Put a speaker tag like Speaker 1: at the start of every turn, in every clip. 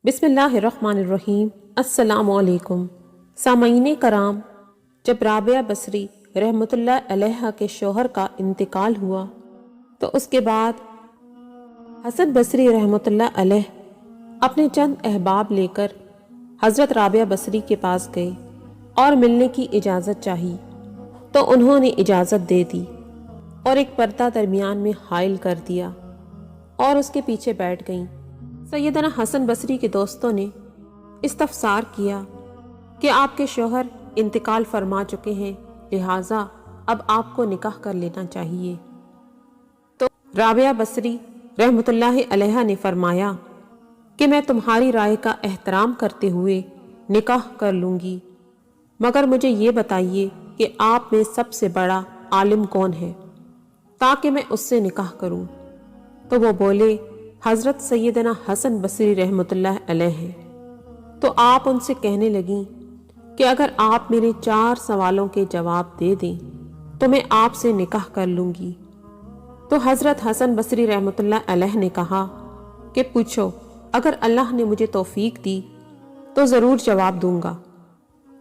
Speaker 1: बिस्मिल्लाहिर्रहमानिर्रहीम। अस्सलाम वालेकुम। सामईन करام, जब राबिया बसरी रहमतुल्लाह अलैहा के शोहर का इंतकाल हुआ तो उसके बाद हसन बसरी रहमतुल्लाह अलैह अपने चंद अहबाब लेकर हज़रत राबिया बसरी के पास गए और मिलने की इजाज़त चाही तो उन्होंने इजाज़त दे दी और एक पर्दा दरमियान में हाइल कर दिया और उसके पीछे बैठ गईं। सैयदना हसन बसरी के दोस्तों ने इस्तफसार किया कि आपके शोहर इंतकाल फरमा चुके हैं, लिहाजा अब आपको निकाह कर लेना चाहिए। तो राबिया बसरी रहमतुल्लाह अलैहा ने फरमाया कि मैं तुम्हारी राय का एहतराम करते हुए निकाह कर लूँगी, मगर मुझे ये बताइए कि आप में सबसे बड़ा आलिम कौन है ताकि मैं उससे निकाह करूँ। तो वो बोले, हज़रत सैयदना हसन बसरी रहमतुल्लाह अलैह है। तो आप उनसे कहने लगीं कि अगर आप मेरे 4 सवालों के जवाब दे दें तो मैं आपसे निकाह कर लूँगी। तो हज़रत हसन बसरी रहमतुल्लाह अलैह ने कहा कि पूछो, अगर अल्लाह ने मुझे तौफीक दी तो ज़रूर जवाब दूंगा।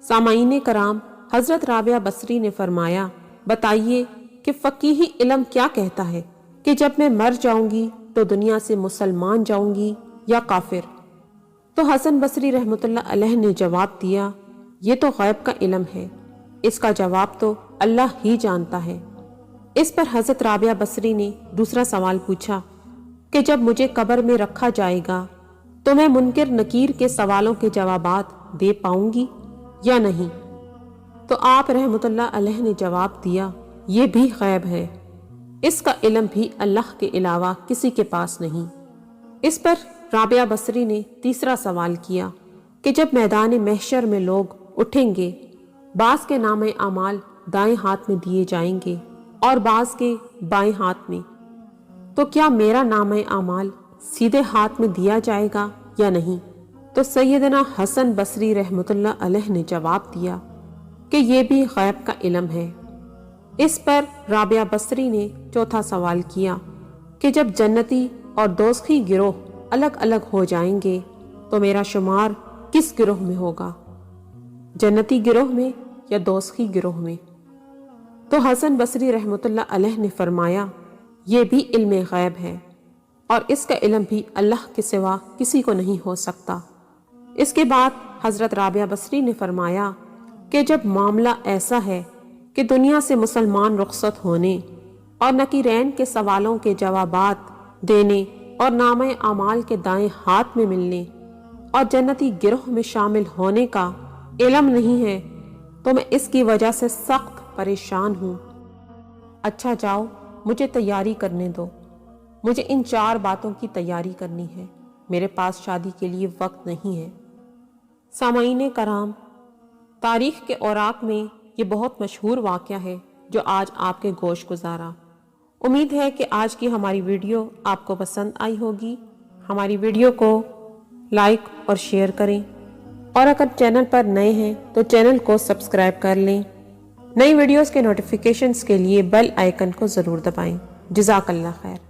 Speaker 1: सामाईन कराम, हज़रत राबिया बसरी ने फरमाया, बताइए कि फ़कीही इल्म क्या कहता है कि जब मैं मर जाऊंगी तो दुनिया से मुसलमान जाऊंगी या काफिर। तो हसन बसरी रहमतुल्लाह अलैह ने जवाब दिया, ये तो गैब का इल्म है, इसका जवाब तो अल्लाह ही जानता है। इस पर हज़रत राबिया बसरी ने दूसरा सवाल पूछा कि जब मुझे कब्र में रखा जाएगा तो मैं मुनकिर नकीर के सवालों के जवाबात दे पाऊंगी या नहीं। तो आप रहमतुल्लाह अलैह ने जवाब दिया, ये भी गैब है, इसका इल्म भी अल्लाह के अलावा किसी के पास नहीं। इस पर राबिया बसरी ने तीसरा सवाल किया कि जब मैदान महशर में लोग उठेंगे, बास के नामे अमाल दाएं हाथ में दिए जाएंगे और बास के बाएं हाथ में, तो क्या मेरा नामे अमाल सीधे हाथ में दिया जाएगा या नहीं। तो सैयदना हसन बसरी रहमतुल्लाह अलैह ने जवाब दिया कि ये भी गैब का इल्म है। इस पर राबिया बसरी ने चौथा सवाल किया कि जब जन्नती और दोज़खी गिरोह अलग अलग हो जाएंगे तो मेरा शुमार किस गिरोह में होगा, जन्नती गिरोह में या दोज़खी गिरोह में। तो हसन बसरी रहमतुल्लाह अलैह ने फरमाया, ये भी इल्म गैब है और इसका इल्म भी अल्लाह के सिवा किसी को नहीं हो सकता। इसके बाद हज़रत राबिया बसरी ने फरमाया कि जब मामला ऐसा है कि दुनिया से मुसलमान रुखसत होने और नकीरैन के सवालों के जवाबात देने और नामे अमाल के दाएं हाथ में मिलने और जन्नती गिरोह में शामिल होने का इल्म नहीं है तो मैं इसकी वजह से सख्त परेशान हूँ। अच्छा जाओ, मुझे तैयारी करने दो, मुझे इन 4 बातों की तैयारी करनी है, मेरे पास शादी के लिए वक्त नहीं है। सामाईन कराम, तारीख के औराक में ये बहुत मशहूर वाक़या है जो आज आपके गोश गुजारा। उम्मीद है कि आज की हमारी वीडियो आपको पसंद आई होगी। हमारी वीडियो को लाइक और शेयर करें और अगर चैनल पर नए हैं तो चैनल को सब्सक्राइब कर लें। नई वीडियोस के नोटिफिकेशंस के लिए बेल आइकन को ज़रूर दबाएं। जज़ाकल्लाह खैर।